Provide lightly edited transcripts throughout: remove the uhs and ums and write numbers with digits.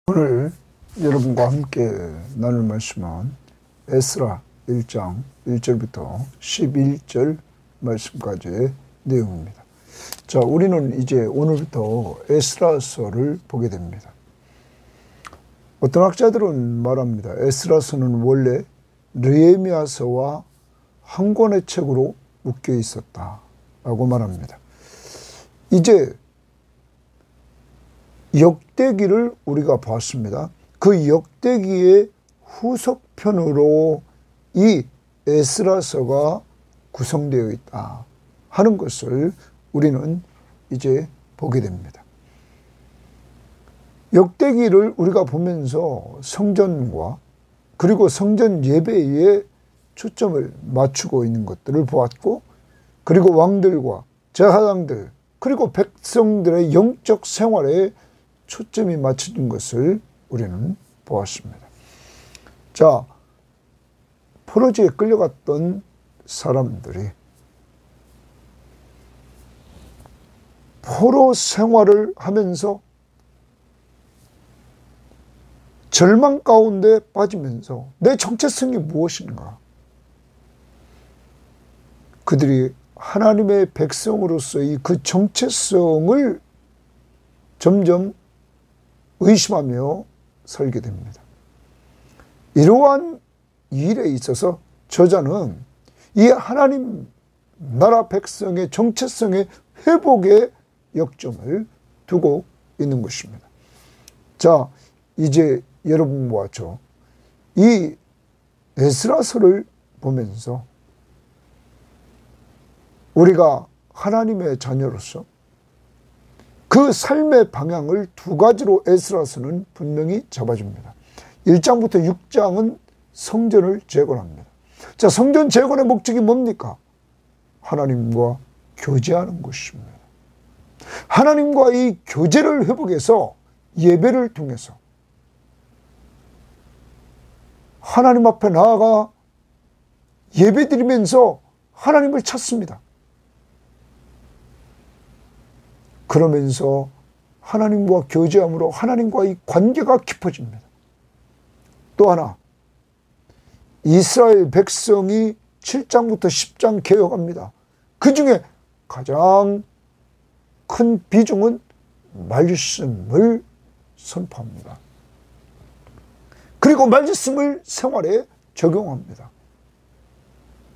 오늘 여러분과 함께 나눌 말씀은 에스라 1장 1절부터 11절 말씀까지의 내용입니다. 자, 우리는 이제 오늘부터 에스라서를 보게 됩니다. 어떤 학자들은 말합니다. 에스라서는 원래 느헤미야서와 한 권의 책으로 묶여 있었다라고 말합니다. 이제 역대기를 우리가 봤습니다. 그 역대기의 후속편으로 이 에스라서가 구성되어 있다 하는 것을 우리는 이제 보게 됩니다. 역대기를 우리가 보면서 성전과 그리고 성전 예배에 초점을 맞추고 있는 것들을 보았고, 그리고 왕들과 제사장들 그리고 백성들의 영적 생활에 초점이 맞춰진 것을 우리는 보았습니다. 자, 포로지에 끌려갔던 사람들이 포로 생활을 하면서 절망 가운데 빠지면서 내 정체성이 무엇인가? 그들이 하나님의 백성으로서의 그 정체성을 점점 의심하며 살게 됩니다. 이러한 일에 있어서 저자는 이 하나님 나라 백성의 정체성의 회복에 역점을 두고 있는 것입니다. 자, 이제 여러분과 저 이 에스라서를 보면서 우리가 하나님의 자녀로서 그 삶의 방향을 두 가지로 에스라서는 분명히 잡아줍니다. 1장부터 6장은 성전을 재건합니다. 자, 성전 재건의 목적이 뭡니까? 하나님과 교제하는 것입니다. 하나님과 이 교제를 회복해서 예배를 통해서 하나님 앞에 나아가 예배드리면서 하나님을 찾습니다. 그러면서 하나님과 교제함으로 하나님과의 관계가 깊어집니다. 또 하나, 이스라엘 백성이 7장부터 10장 개혁합니다. 그 중에 가장 큰 비중은 말씀을 선포합니다. 그리고 말씀을 생활에 적용합니다.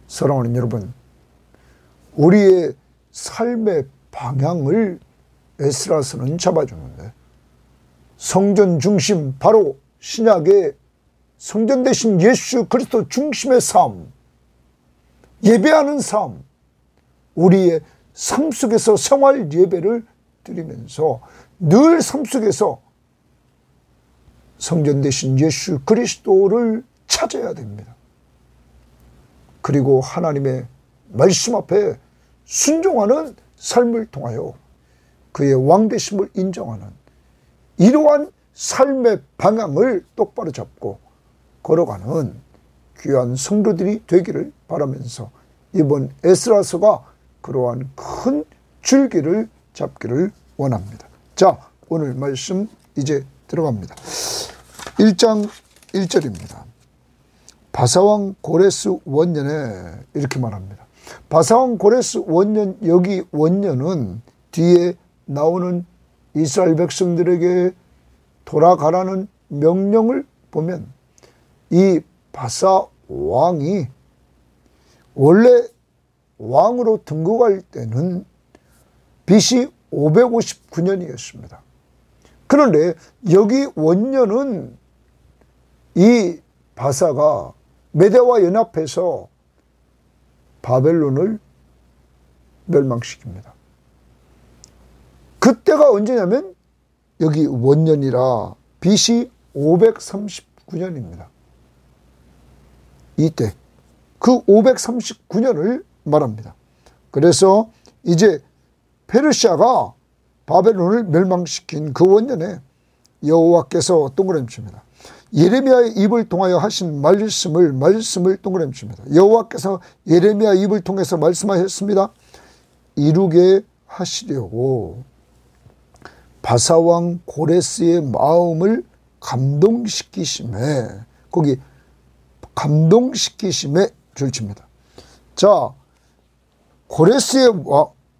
사랑하는 여러분, 우리의 삶의 방향을 에스라서는 잡아주는데, 성전 중심, 바로 신약의 성전 대신 예수 그리스도 중심의 삶, 예배하는 삶, 우리의 삶 속에서 생활 예배를 드리면서 늘 삶 속에서 성전 대신 예수 그리스도를 찾아야 됩니다. 그리고 하나님의 말씀 앞에 순종하는 삶을 통하여 그의 왕되심을 인정하는 이러한 삶의 방향을 똑바로 잡고 걸어가는 귀한 성도들이 되기를 바라면서 이번 에스라서가 그러한 큰 줄기를 잡기를 원합니다. 자, 오늘 말씀 이제 들어갑니다. 1장 1절입니다. 바사왕 고레스 원년에 이렇게 말합니다. 바사왕 고레스 원년, 여기 원년은 뒤에 나오는 이스라엘 백성들에게 돌아가라는 명령을 보면 이 바사 왕이 원래 왕으로 등극할 때는 BC 559년이었습니다. 그런데 여기 원년은 이 바사가 메대와 연합해서 바벨론을 멸망시킵니다. 그때가 언제냐면 여기 원년이라 BC 539년입니다. 이때 그 539년을 말합니다. 그래서 이제 페르시아가 바벨론을 멸망시킨 그 원년에 여호와께서 동그라미 칩니다. 예레미야의 입을 통하여 하신 말씀을 동그라미 칩니다. 여호와께서 예레미야 입을 통해서 말씀하셨습니다. 이루게 하시려고 바사왕 고레스의 마음을 감동시키심에, 거기 감동시키심에 절칩니다. 자, 고레스의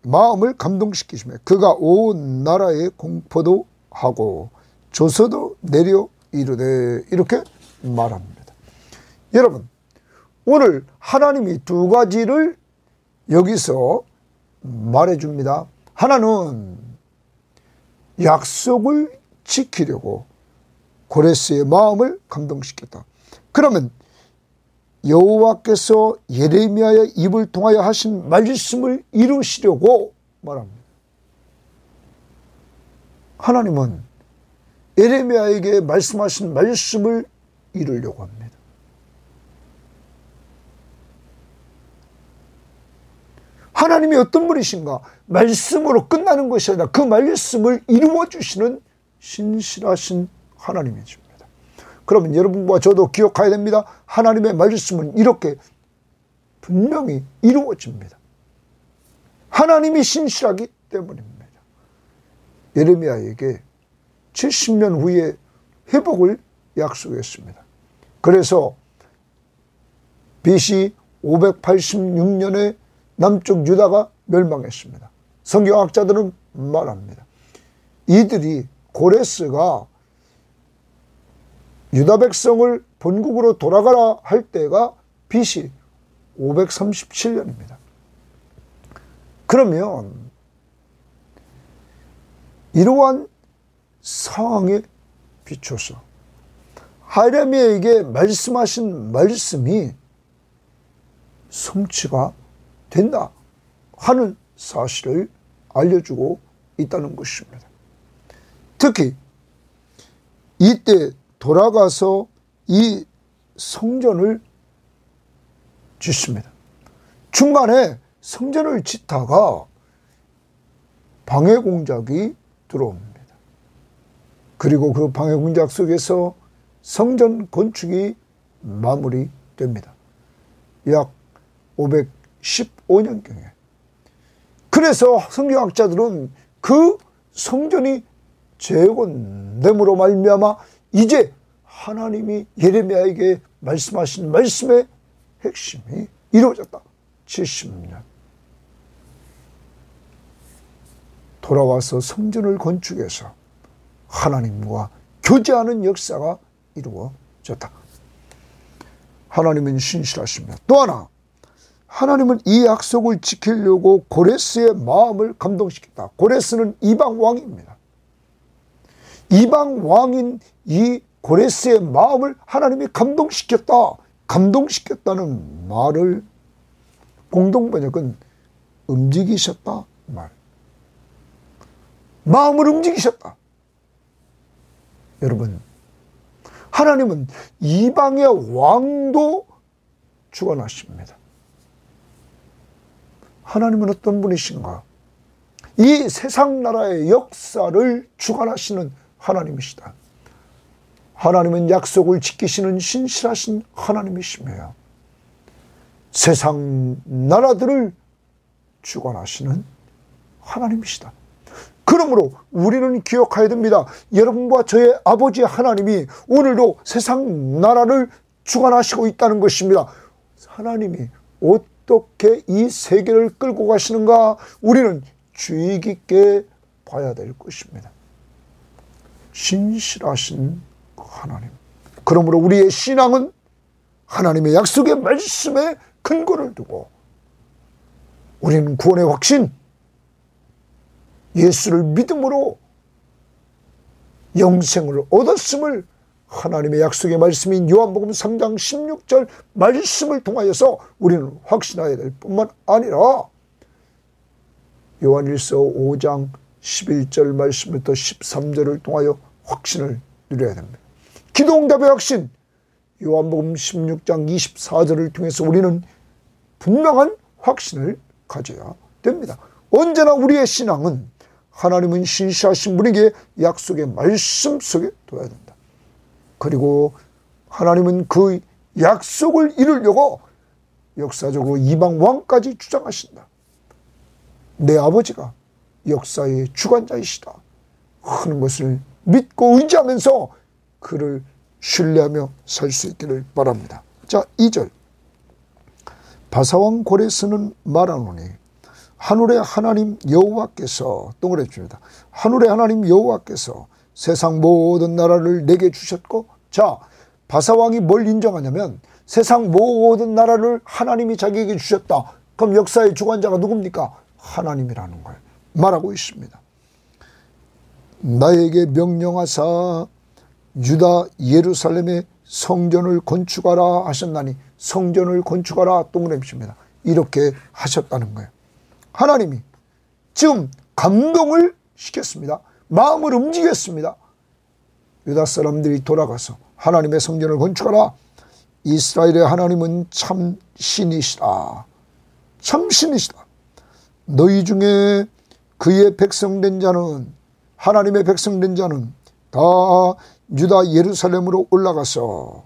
마음을 감동시키심에 그가 온 나라에 공포도 하고 조서도 내려 이르되, 이렇게 말합니다. 여러분, 오늘 하나님이 두 가지를 여기서 말해줍니다. 하나는 약속을 지키려고 고레스의 마음을 감동시켰다. 그러면 여호와께서 예레미야의 입을 통하여 하신 말씀을 이루시려고 말합니다. 하나님은 예레미야에게 말씀하신 말씀을 이루려고 합니다. 하나님이 어떤 분이신가? 말씀으로 끝나는 것이 아니라 그 말씀을 이루어 주시는 신실하신 하나님이십니다. 그러면 여러분과 저도 기억해야 됩니다. 하나님의 말씀은 이렇게 분명히 이루어집니다. 하나님이 신실하기 때문입니다. 예레미야에게 70년 후에 회복을 약속했습니다. 그래서 BC 586년에 남쪽 유다가 멸망했습니다. 성경학자들은 말합니다. 이들이, 고레스가 유다 백성을 본국으로 돌아가라 할 때가 BC 537년입니다. 그러면 이러한 상황에 비춰서 예레미야에게 말씀하신 말씀이 성취가 된다 하는 사실을 알려주고 있다는 것입니다. 특히 이때 돌아가서 이 성전을 짓습니다. 중간에 성전을 짓다가 방해 공작이 들어옵니다. 그리고 그 방해 공작 속에서 성전 건축이 마무리됩니다. 약 515년경에. 그래서 성경학자들은 그 성전이 재건됨으로 말미암아 이제 하나님이 예레미야에게 말씀하신 말씀의 핵심이 이루어졌다. 70년. 돌아와서 성전을 건축해서 하나님과 교제하는 역사가 이루어졌다. 하나님은 신실하십니다. 또 하나, 하나님은 이 약속을 지키려고 고레스의 마음을 감동시켰다. 고레스는 이방 왕입니다. 이방 왕인 이 고레스의 마음을 하나님이 감동시켰다. 감동시켰다는 말을 공동번역은 움직이셨다 말. 마음을 움직이셨다. 여러분, 하나님은 이방의 왕도 주관하십니다. 하나님은 어떤 분이신가? 이 세상 나라의 역사를 주관하시는 하나님이시다. 하나님은 약속을 지키시는 신실하신 하나님이시며 세상 나라들을 주관하시는 하나님이시다. 그러므로 우리는 기억해야 됩니다. 여러분과 저의 아버지 하나님이 오늘도 세상 나라를 주관하시고 있다는 것입니다. 하나님이 어떻게 이 세계를 끌고 가시는가 우리는 주의 깊게 봐야 될 것입니다. 신실하신 하나님. 그러므로 우리의 신앙은 하나님의 약속의 말씀에 근거를 두고 우리는 구원의 확신, 예수를 믿음으로 영생을 얻었음을 하나님의 약속의 말씀인 요한복음 3장 16절 말씀을 통하여서 우리는 확신해야 될 뿐만 아니라 요한일서 5장 11절 말씀부터 13절을 통하여 확신을 누려야 됩니다. 기도응답의 확신, 요한복음 16장 24절을 통해서 우리는 분명한 확신을 가져야 됩니다. 언제나 우리의 신앙은 하나님은 신실하신 분에게 약속의 말씀 속에 둬야 된다. 그리고 하나님은 그 약속을 이루려고 역사적으로 이방 왕까지 주장하신다. 내 아버지가 역사의 주관자이시다 하는 것을 믿고 의지하면서 그를 신뢰하며 살 수 있기를 바랍니다. 자, 2절. 바사왕 고레스는 말하노니 하늘의 하나님 여호와께서 동그라미 칩니다. 하늘의 하나님 여호와께서 세상 모든 나라를 내게 주셨고, 자, 바사왕이 뭘 인정하냐면 세상 모든 나라를 하나님이 자기에게 주셨다. 그럼 역사의 주관자가 누굽니까? 하나님이라는 걸 말하고 있습니다. 나에게 명령하사 유다 예루살렘에 성전을 건축하라 하셨나니, 성전을 건축하라 동그라미 칩니다. 이렇게 하셨다는 거예요. 하나님이 지금 감동을 시켰습니다. 마음을 움직였습니다. 유다 사람들이 돌아가서 하나님의 성전을 건축하라. 이스라엘의 하나님은 참 신이시다. 참 신이시다. 너희 중에 그의 백성된 자는, 하나님의 백성된 자는 다 유다 예루살렘으로 올라가서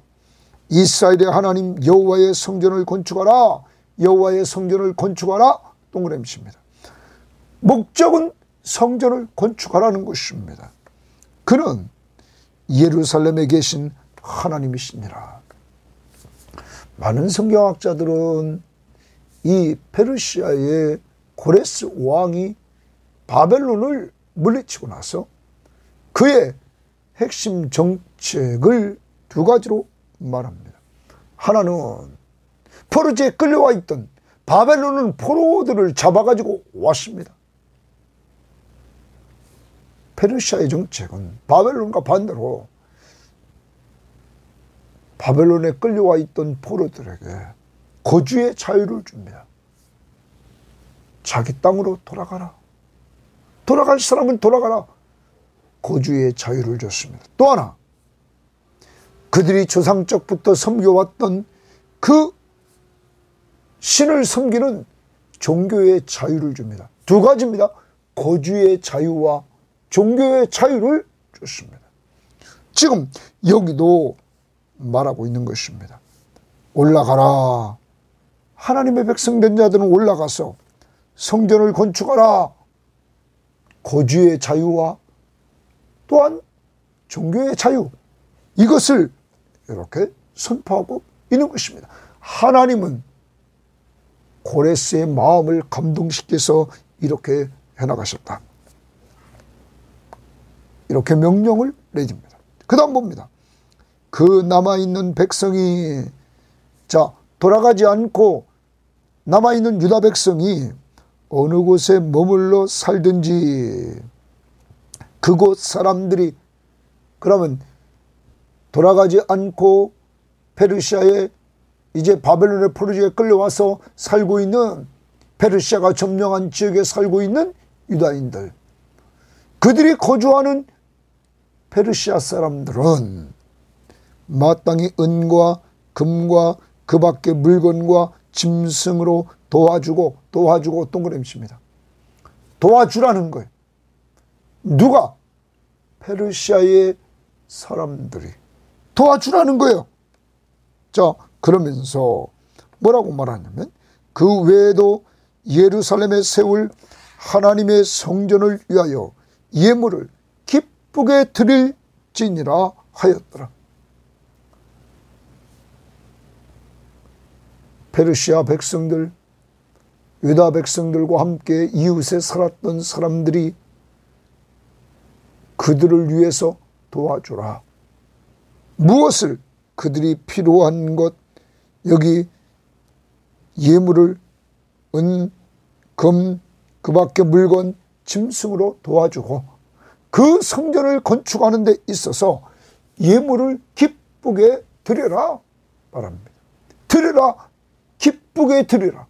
이스라엘의 하나님 여호와의 성전을 건축하라. 여호와의 성전을 건축하라. 동그라미 칩니다. 목적은 성전을 건축하라는 것입니다. 그는 예루살렘에 계신 하나님이시니라. 많은 성경학자들은 이 페르시아의 고레스 왕이 바벨론을 물리치고 나서 그의 핵심 정책을 두 가지로 말합니다. 하나는 포로지에 끌려와 있던 바벨론은 포로들을 잡아가지고 왔습니다. 페르시아의 정책은 바벨론과 반대로 바벨론에 끌려와 있던 포로들에게 거주의 자유를 줍니다. 자기 땅으로 돌아가라. 돌아갈 사람은 돌아가라. 거주의 자유를 줬습니다. 또 하나, 그들이 조상적부터 섬겨왔던 그 신을 섬기는 종교의 자유를 줍니다. 두 가지입니다. 거주의 자유와 종교의 자유를 줬습니다. 지금 여기도 말하고 있는 것입니다. 올라가라. 하나님의 백성된 자들은 올라가서 성전을 건축하라. 거주의 자유와 또한 종교의 자유, 이것을 이렇게 선포하고 있는 것입니다. 하나님은 고레스의 마음을 감동시켜서 이렇게 해나가셨다. 이렇게 명령을 내립니다. 그 다음 봅니다. 그 남아있는 백성이, 자, 돌아가지 않고 남아있는 유다 백성이 어느 곳에 머물러 살든지 그곳 사람들이, 그러면 돌아가지 않고 페르시아에 이제 바벨론의 포로지에 끌려와서 살고 있는, 페르시아가 점령한 지역에 살고 있는 유다인들, 그들이 거주하는 페르시아 사람들은 마땅히 은과 금과 그 밖의 물건과 짐승으로 도와주고 동그라미 칩니다. 도와주라는 거예요. 누가? 페르시아의 사람들이 도와주라는 거예요. 자, 그러면서 뭐라고 말하냐면 그 외에도 예루살렘에 세울 하나님의 성전을 위하여 예물을 기쁘게 드릴지니라 하였더라. 페르시아 백성들, 유다 백성들과 함께 이웃에 살았던 사람들이 그들을 위해서 도와주라. 무엇을? 그들이 필요한 것, 여기 예물을 은, 금, 그 밖의 물건, 짐승으로 도와주고 그 성전을 건축하는 데 있어서 예물을 기쁘게 드려라 말합니다. 드려라. 기쁘게 드리라.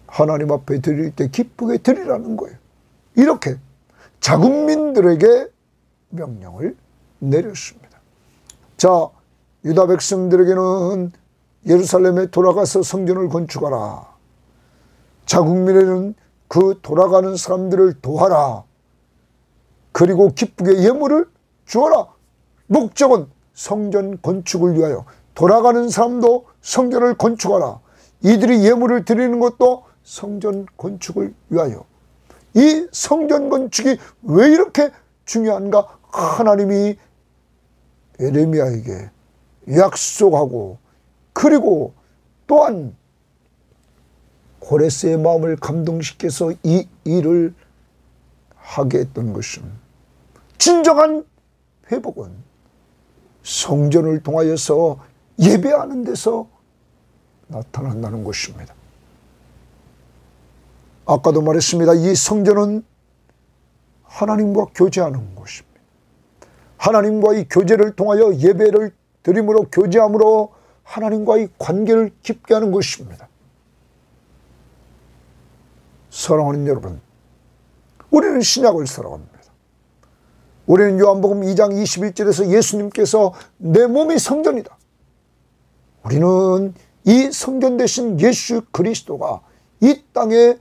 하나님 앞에 드릴 때 기쁘게 드리라는 거예요. 이렇게 자국민들에게 명령을 내렸습니다. 자, 유다 백성들에게는 예루살렘에 돌아가서 성전을 건축하라. 자국민에는 그 돌아가는 사람들을 도와라. 그리고 기쁘게 예물을 주어라. 목적은 성전 건축을 위하여. 돌아가는 사람도 성전을 건축하라. 이들이 예물을 드리는 것도 성전 건축을 위하여. 이 성전 건축이 왜 이렇게 중요한가? 하나님이 예레미야에게 약속하고 그리고 또한 고레스의 마음을 감동시켜서 이 일을 하게 했던 것은 진정한 회복은 성전을 통하여서 예배하는 데서 나타난다는 것입니다. 아까도 말했습니다. 이 성전은 하나님과 교제하는 곳입니다. 하나님과의 교제를 통하여 예배를 드림으로 교제함으로 하나님과의 관계를 깊게 하는 것입니다. 사랑하는 여러분, 우리는 신약을 살아갑니다. 우리는 요한복음 2장 21절에서 예수님께서 내 몸이 성전이다. 우리는 이 성전 되신 예수 그리스도가 이 땅에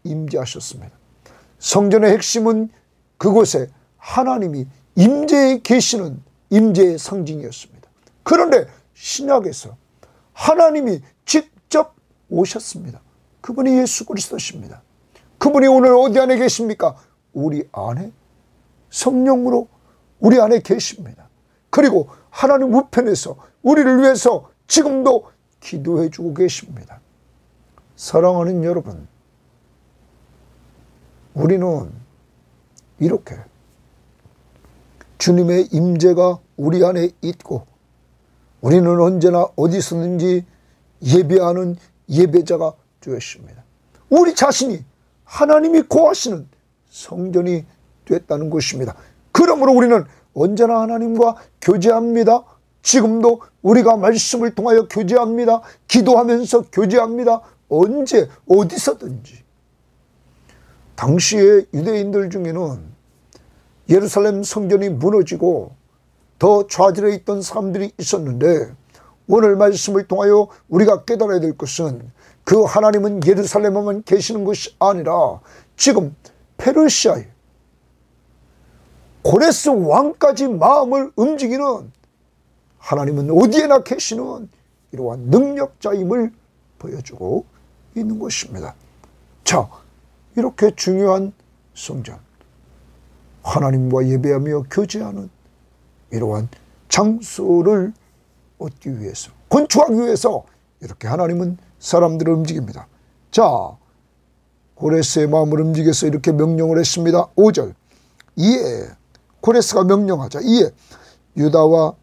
임재하셨습니다. 성전의 핵심은 그곳에 하나님이 임재에 계시는 임재의 상징이었습니다. 그런데 신약에서 하나님이 직접 오셨습니다. 그분이 예수 그리스도십니다. 그분이 오늘 어디 안에 계십니까? 우리 안에 성령으로 우리 안에 계십니다. 그리고 하나님 우편에서 우리를 위해서 지금도 기도해 주고 계십니다. 사랑하는 여러분, 우리는 이렇게 주님의 임재가 우리 안에 있고 우리는 언제나 어디서든지 예배하는 예배자가 되었습니다. 우리 자신이 하나님이 거하시는 성전이 됐다는 것입니다. 그러므로 우리는 언제나 하나님과 교제합니다. 지금도 우리가 말씀을 통하여 교제합니다. 기도하면서 교제합니다. 언제 어디서든지. 당시의 유대인들 중에는 예루살렘 성전이 무너지고 더 좌절해 있던 사람들이 있었는데 오늘 말씀을 통하여 우리가 깨달아야 될 것은 그 하나님은 예루살렘에만 계시는 것이 아니라 지금 페르시아에 고레스 왕까지 마음을 움직이는 하나님은 어디에나 계시는 이러한 능력자임을 보여주고 있는 것입니다. 자, 이렇게 중요한 성전, 하나님과 예배하며 교제하는 이러한 장소를 얻기 위해서, 건축하기 위해서 이렇게 하나님은 사람들을 움직입니다. 자, 고레스의 마음을 움직여서 이렇게 명령을 했습니다. 5절, 이에 고레스가 명령하자 이에 유다와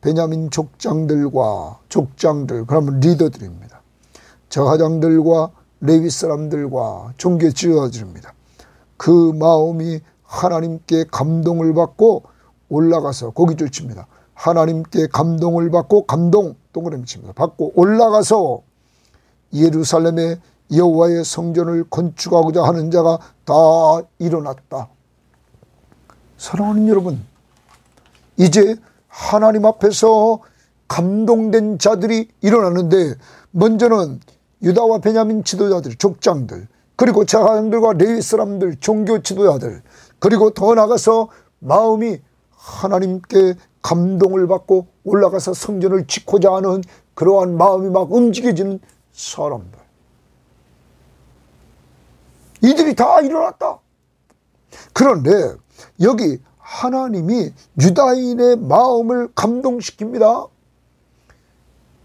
베냐민 족장들, 그러면 리더들입니다. 저하장들과 레위 사람들과 종교 지도자들입니다. 그 마음이 하나님께 감동을 받고 올라가서, 거기 줄칩니다. 하나님께 감동을 받고, 감동 동그라미 칩니다. 받고 올라가서 예루살렘에 여호와의 성전을 건축하고자 하는 자가 다 일어났다. 사랑하는 여러분, 이제 하나님 앞에서 감동된 자들이 일어나는데 먼저는 유다와 베냐민 지도자들, 족장들, 그리고 제사장들과 레위 사람들, 종교 지도자들, 그리고 더 나가서 마음이 하나님께 감동을 받고 올라가서 성전을 짓고자 하는 그러한 마음이 막 움직여지는 사람들, 이들이 다 일어났다. 그런데 여기 하나님이 유다인의 마음을 감동시킵니다.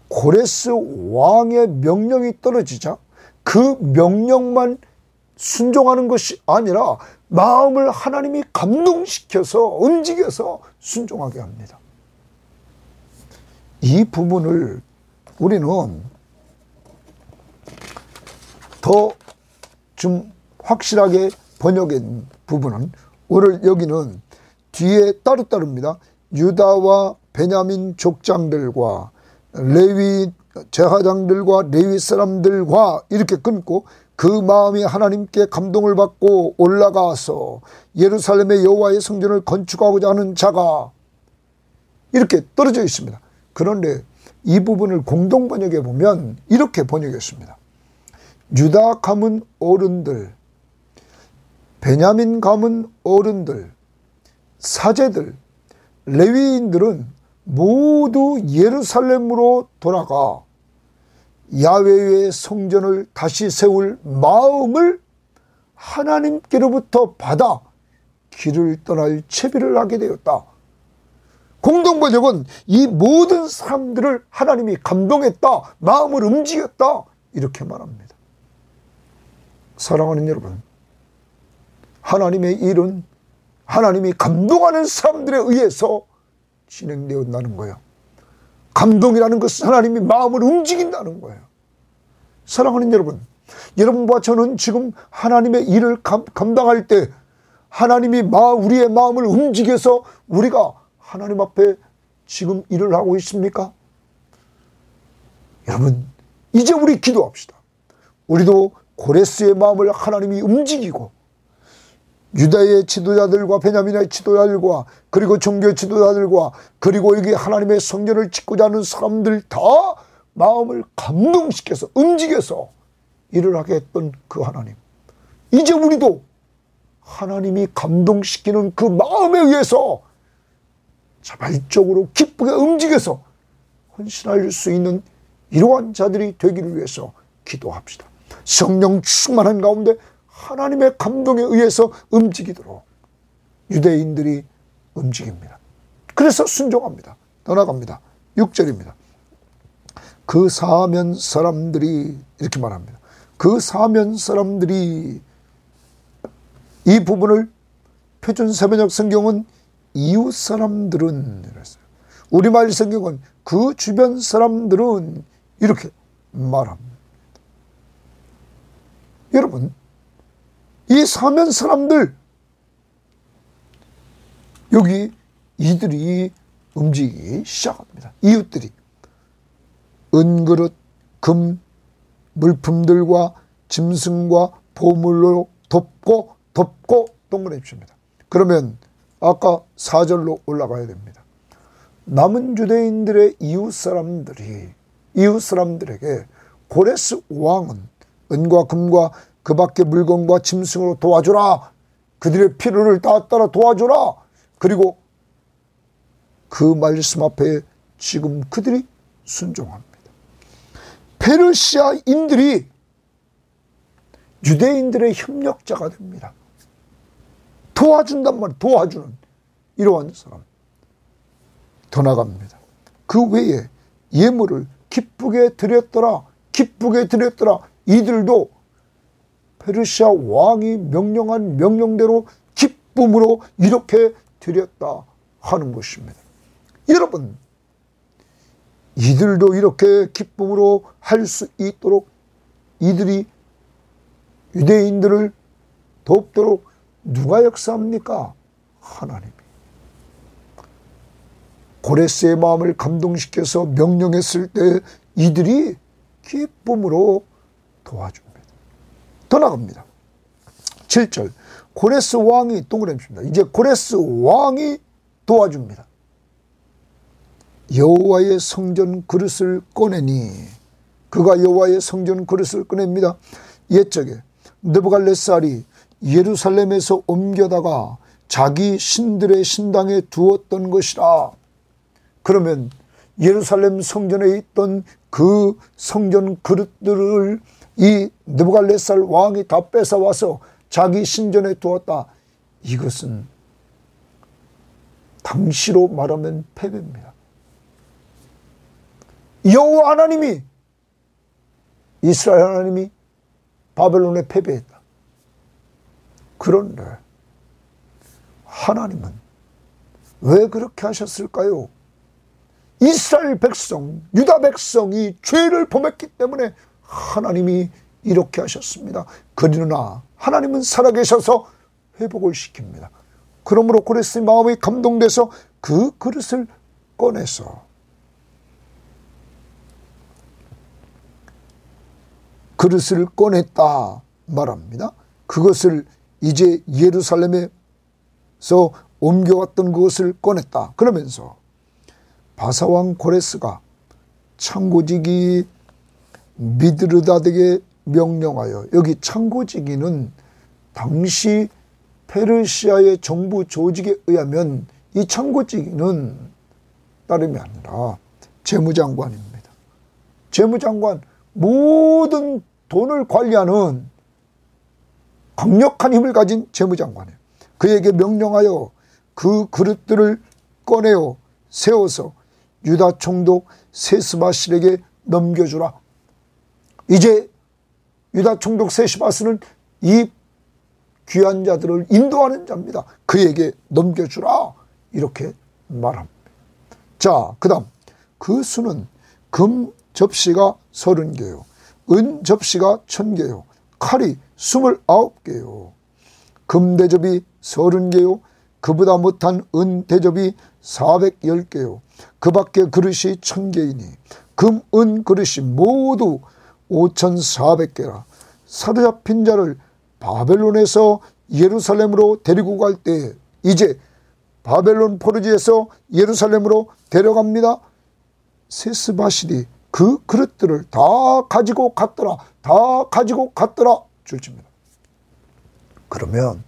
고레스 왕의 명령이 떨어지자 그 명령만 순종하는 것이 아니라 마음을 하나님이 감동시켜서 움직여서 순종하게 합니다. 이 부분을 우리는 더 좀 확실하게 번역한 부분은 오늘 여기는 뒤에 따로따로입니다. 유다와 베냐민 족장들과 레위 제사장들과 레위 사람들과 이렇게 끊고 그 마음이 하나님께 감동을 받고 올라가서 예루살렘의 여호와의 성전을 건축하고자 하는 자가 이렇게 떨어져 있습니다. 그런데 이 부분을 공동 번역해 보면 이렇게 번역했습니다. 유다 가문 어른들, 베냐민 가문 어른들, 사제들, 레위인들은 모두 예루살렘으로 돌아가 야훼의 성전을 다시 세울 마음을 하나님께로부터 받아 길을 떠날 채비를 하게 되었다. 공동번역은 이 모든 사람들을 하나님이 감동했다, 마음을 움직였다, 이렇게 말합니다. 사랑하는 여러분, 하나님의 일은 하나님이 감동하는 사람들에 의해서 진행되었다는 거예요. 감동이라는 것은 하나님이 마음을 움직인다는 거예요. 사랑하는 여러분, 여러분과 저는 지금 하나님의 일을 감당할 때 하나님이 우리의 마음을 움직여서 우리가 하나님 앞에 지금 일을 하고 있습니까? 여러분, 이제 우리 기도합시다. 우리도 고레스의 마음을 하나님이 움직이고 유다의 지도자들과 베냐민의 지도자들과 그리고 종교 지도자들과 그리고 여기 하나님의 성전을 짓고자 하는 사람들 다 마음을 감동시켜서 움직여서 일을 하게 했던 그 하나님, 이제 우리도 하나님이 감동시키는 그 마음에 의해서 자발적으로 기쁘게 움직여서 헌신할 수 있는 이러한 자들이 되기를 위해서 기도합시다. 성령 충만한 가운데 하나님의 감동에 의해서 움직이도록 유대인들이 움직입니다. 그래서 순종합니다. 떠나갑니다. 6절입니다. 그 사면 사람들이, 이렇게 말합니다. 그 사면 사람들이, 이 부분을 표준 세번역 성경은 이웃 사람들은 이랬어요. 우리말 성경은 그 주변 사람들은 이렇게 말합니다. 여러분, 이 사면 사람들, 여기 이들이 움직이기 시작합니다. 이웃들이 은그릇, 금, 물품들과 짐승과 보물로 덮고 동그라미 칩니다. 그러면 아까 4절로 올라가야 됩니다. 남은 유대인들의 이웃 사람들에게 고레스 왕은 은과 금과 그 밖의 물건과 짐승으로 도와주라. 그들의 필요를 다 따라 도와주라. 그리고 그 말씀 앞에 지금 그들이 순종합니다. 페르시아인들이 유대인들의 협력자가 됩니다. 도와준단 말이에요. 도와주는 이러한 사람. 더 나갑니다. 그 외에 예물을 기쁘게 드렸더라. 이들도 페르시아 왕이 명령한 명령대로 기쁨으로 이렇게 드렸다 하는 것입니다. 여러분, 이들도 이렇게 기쁨으로 할 수 있도록 이들이 유대인들을 돕도록 누가 역사합니까? 하나님이. 고레스의 마음을 감동시켜서 명령했을 때 이들이 기쁨으로 도와줍니다. 더 나갑니다. 7절. 고레스 왕이 동그라미입니다. 이제 고레스 왕이 도와줍니다. 여호와의 성전 그릇을 꺼내니, 그가 여호와의 성전 그릇을 꺼냅니다. 옛적에 느부갓네살이 예루살렘에서 옮겨다가 자기 신들의 신당에 두었던 것이라. 그러면 예루살렘 성전에 있던 그 성전 그릇들을 이 느부갓네살 왕이 다 뺏어와서 자기 신전에 두었다. 이것은 당시로 말하면 패배입니다. 여호와 하나님이, 이스라엘 하나님이 바벨론에 패배했다. 그런데 하나님은 왜 그렇게 하셨을까요? 이스라엘 백성, 유다 백성이 죄를 범했기 때문에 하나님이 이렇게 하셨습니다. 그러나 하나님은 살아계셔서 회복을 시킵니다. 그러므로 고레스의 마음이 감동돼서 그 그릇을 꺼내서 그릇을 꺼냈다 말합니다. 그것을 이제 예루살렘에서 옮겨왔던 그것을 꺼냈다. 그러면서 바사왕 고레스가 창고지기 미드르다덱에게 명령하여, 여기 창고지기는 당시 페르시아의 정부 조직에 의하면 이 창고지기는 다름이 아니라 재무장관입니다. 재무장관, 모든 돈을 관리하는 강력한 힘을 가진 재무장관이에요. 그에게 명령하여 그 그릇들을 꺼내어 세워서 유다 총독 세스바실에게 넘겨주라. 이제 유다 총독 세스바실은 이 귀한 자들을 인도하는 자입니다. 그에게 넘겨주라. 이렇게 말합니다. 자, 그 다음 그 수는 금 접시가 30개요. 은 접시가 1000개요. 칼이 29개요. 금 대접이 30개요. 그보다 못한 은 대접이 410개요. 그 밖에 그릇이 1000개이니 금, 은 그릇이 모두 5400개라. 사로잡힌 자를 바벨론에서 예루살렘으로 데리고 갈 때 이제 바벨론 포로지에서 예루살렘으로 데려갑니다. 세스바실이 그 그릇들을 다 가지고 갔더라. 다 가지고 갔더라. 줄집니다. 그러면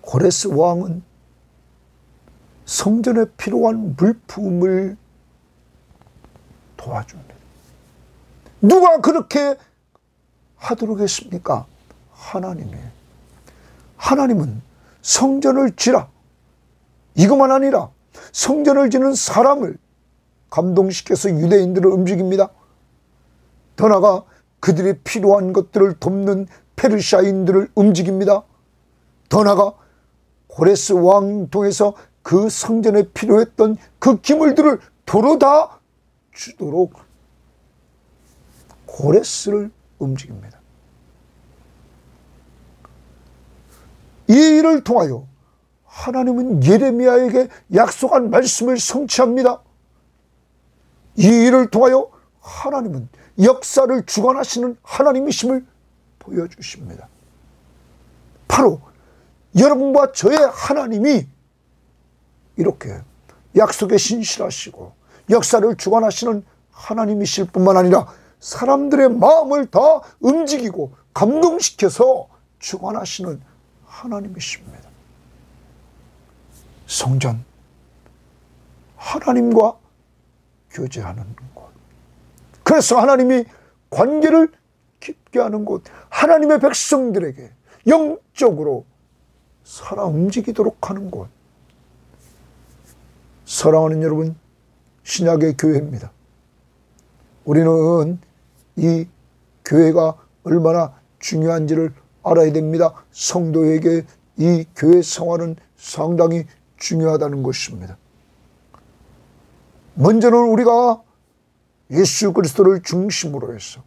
고레스 왕은 성전에 필요한 물품을 도와줍니다. 누가 그렇게 하도록 했습니까? 하나님이에요. 하나님은 성전을 지라. 이것만 아니라 성전을 지는 사람을 감동시켜서 유대인들을 움직입니다. 더 나아가 그들이 필요한 것들을 돕는 페르시아인들을 움직입니다. 더 나아가 고레스 왕 통해서 그 성전에 필요했던 그 기물들을 도로 다 주도록 고레스를 움직입니다. 이 일을 통하여 하나님은 예레미야에게 약속한 말씀을 성취합니다. 이 일을 통하여 하나님은 역사를 주관하시는 하나님이심을 보여주십니다. 바로 여러분과 저의 하나님이 이렇게 약속에 신실하시고 역사를 주관하시는 하나님이실 뿐만 아니라 사람들의 마음을 다 움직이고 감동시켜서 주관하시는 하나님이십니다. 성전, 하나님과 교제하는 곳. 그래서 하나님이 관계를 깊게 하는 곳, 하나님의 백성들에게 영적으로 살아 움직이도록 하는 곳. 사랑하는 여러분, 신약의 교회입니다. 우리는 이 교회가 얼마나 중요한지를 알아야 됩니다. 성도에게 이 교회 생활은 상당히 중요하다는 것입니다. 먼저는 우리가 예수 그리스도를 중심으로 해서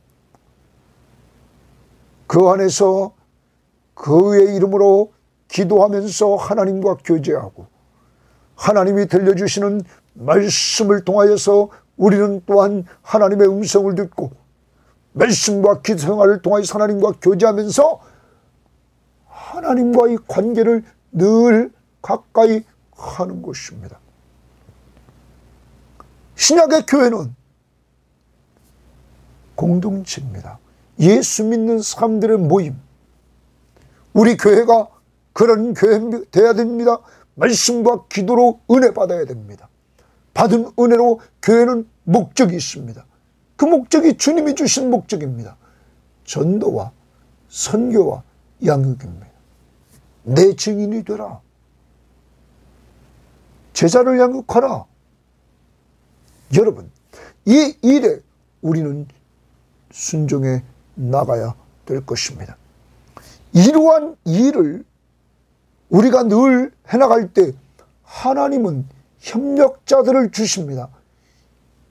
그 안에서 그의 이름으로 기도하면서 하나님과 교제하고 하나님이 들려주시는 말씀을 통하여서 우리는 또한 하나님의 음성을 듣고 말씀과 기도 생활을 통하여서 하나님과 교제하면서 하나님과의 관계를 늘 가까이 하는 것입니다. 신약의 교회는 공동체입니다. 예수 믿는 사람들의 모임. 우리 교회가 그런 교회 되어야 됩니다. 말씀과 기도로 은혜 받아야 됩니다. 받은 은혜로 교회는 목적이 있습니다. 그 목적이 주님이 주신 목적입니다. 전도와 선교와 양육입니다. 내 증인이 되라. 제자를 양육하라. 여러분, 이 일에 우리는 순종해 나가야 될 것입니다. 이러한 일을 우리가 늘 해나갈 때 하나님은 협력자들을 주십니다.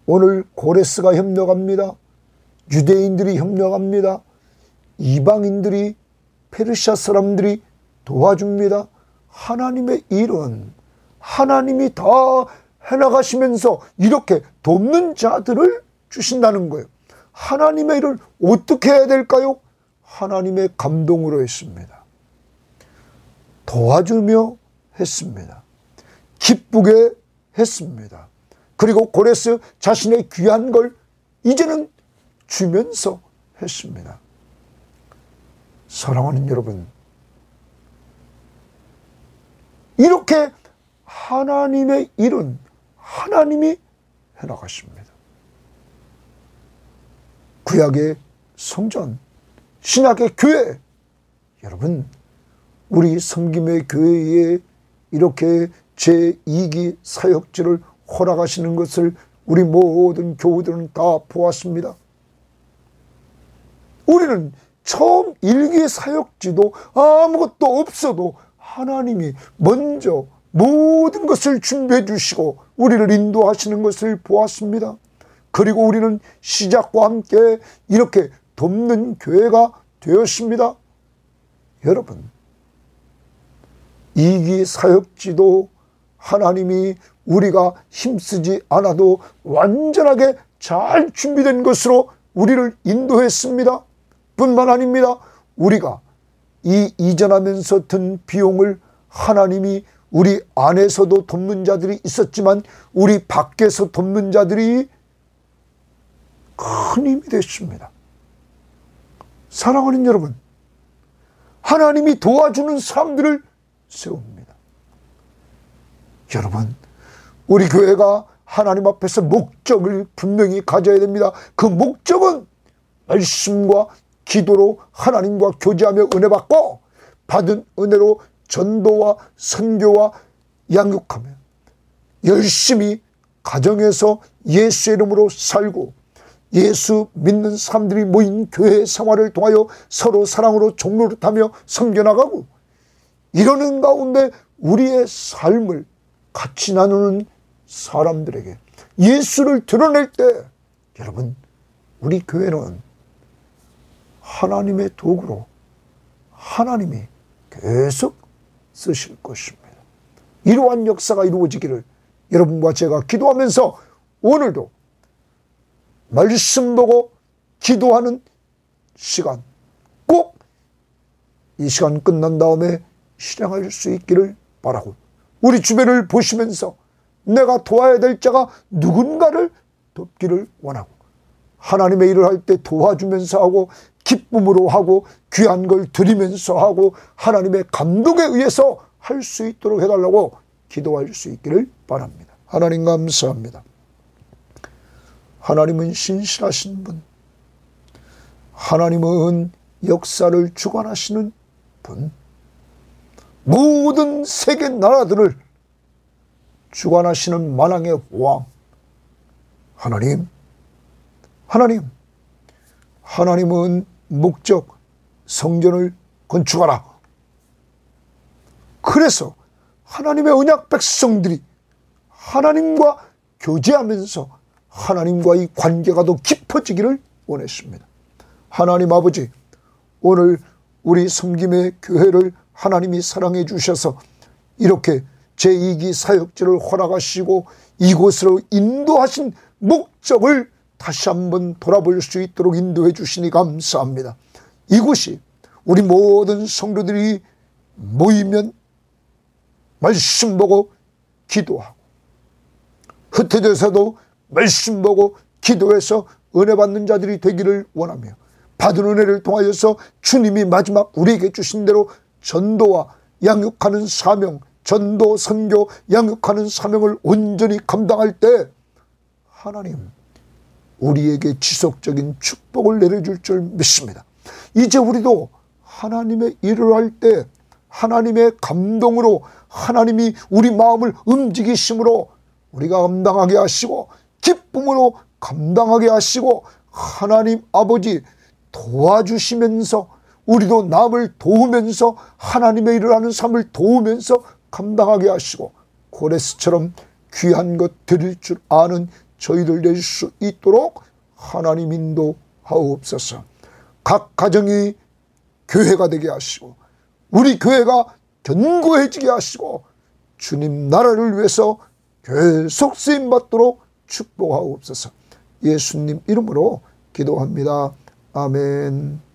오늘 고레스가 협력합니다. 유대인들이 협력합니다. 이방인들이, 페르시아 사람들이 도와줍니다. 하나님의 일은 하나님이 다 해나가시면서 이렇게 돕는 자들을 주신다는 거예요. 하나님의 일을 어떻게 해야 될까요? 하나님의 감동으로 했습니다. 도와주며 했습니다. 기쁘게 했습니다. 그리고 고레스 자신의 귀한 걸 이제는 주면서 했습니다. 사랑하는 여러분, 이렇게 하나님의 일은 하나님이 해나가십니다. 구약의 성전, 신약의 교회, 여러분, 우리 섬김의 교회에 이렇게 제2기 사역지를 허락하시는 것을 우리 모든 교우들은 다 보았습니다. 우리는 처음 1기 사역지도 아무것도 없어도 하나님이 먼저 모든 것을 준비해 주시고 우리를 인도하시는 것을 보았습니다. 그리고 우리는 시작과 함께 이렇게 돕는 교회가 되었습니다. 여러분, 2기 사역지도 하나님이 우리가 힘쓰지 않아도 완전하게 잘 준비된 것으로 우리를 인도했습니다. 뿐만 아닙니다. 우리가 이 이전하면서 든 비용을 하나님이 우리 안에서도 돕는 자들이 있었지만 우리 밖에서 돕는 자들이 큰 힘이 됐습니다. 사랑하는 여러분, 하나님이 도와주는 사람들을 세웁니다. 여러분, 우리 교회가 하나님 앞에서 목적을 분명히 가져야 됩니다. 그 목적은 말씀과 기도로 하나님과 교제하며 은혜 받고 받은 은혜로 전도와 선교와 양육하며 열심히 가정에서 예수의 이름으로 살고 예수 믿는 사람들이 모인 교회 생활을 통하여 서로 사랑으로 종노릇하며 섬겨나가고 이러는 가운데 우리의 삶을 같이 나누는 사람들에게 예수를 드러낼 때 여러분, 우리 교회는 하나님의 도구로 하나님이 계속 쓰실 것입니다. 이러한 역사가 이루어지기를 여러분과 제가 기도하면서 오늘도 말씀 보고 기도하는 시간, 꼭 이 시간 끝난 다음에 실행할 수 있기를 바라고, 우리 주변을 보시면서 내가 도와야 될 자가 누군가를 돕기를 원하고, 하나님의 일을 할 때 도와주면서 하고 기쁨으로 하고 귀한 걸 드리면서 하고 하나님의 감동에 의해서 할 수 있도록 해달라고 기도할 수 있기를 바랍니다. 하나님 감사합니다. 하나님은 신실하신 분, 하나님은 역사를 주관하시는 분, 모든 세계 나라들을 주관하시는 만왕의 왕 하나님은 목적 성전을 건축하라. 그래서 하나님의 언약 백성들이 하나님과 교제하면서 하나님과의 관계가 더 깊어지기를 원했습니다. 하나님 아버지, 오늘 우리 섬김의 교회를 하나님이 사랑해 주셔서 이렇게 제2기 사역지를 허락하시고 이곳으로 인도하신 목적을 다시 한번 돌아볼 수 있도록 인도해 주시니 감사합니다. 이곳이 우리 모든 성도들이 모이면 말씀 보고 기도하고 흩어져서도 말씀 보고 기도해서 은혜 받는 자들이 되기를 원하며 받은 은혜를 통하여서 주님이 마지막 우리에게 주신 대로 전도와 양육하는 사명, 전도, 선교, 양육하는 사명을 온전히 감당할 때 하나님 우리에게 지속적인 축복을 내려줄 줄 믿습니다. 이제 우리도 하나님의 일을 할 때 하나님의 감동으로 하나님이 우리 마음을 움직이심으로 우리가 감당하게 하시고 기쁨으로 감당하게 하시고 하나님 아버지 도와주시면서 우리도 남을 도우면서 하나님의 일을 하는 삶을 도우면서 감당하게 하시고 고레스처럼 귀한 것 드릴 줄 아는 저희들 될 수 있도록 하나님 인도하옵소서. 각 가정이 교회가 되게 하시고 우리 교회가 견고해지게 하시고 주님 나라를 위해서 계속 쓰임받도록 축복하옵소서. 예수님 이름으로 기도합니다. 아멘.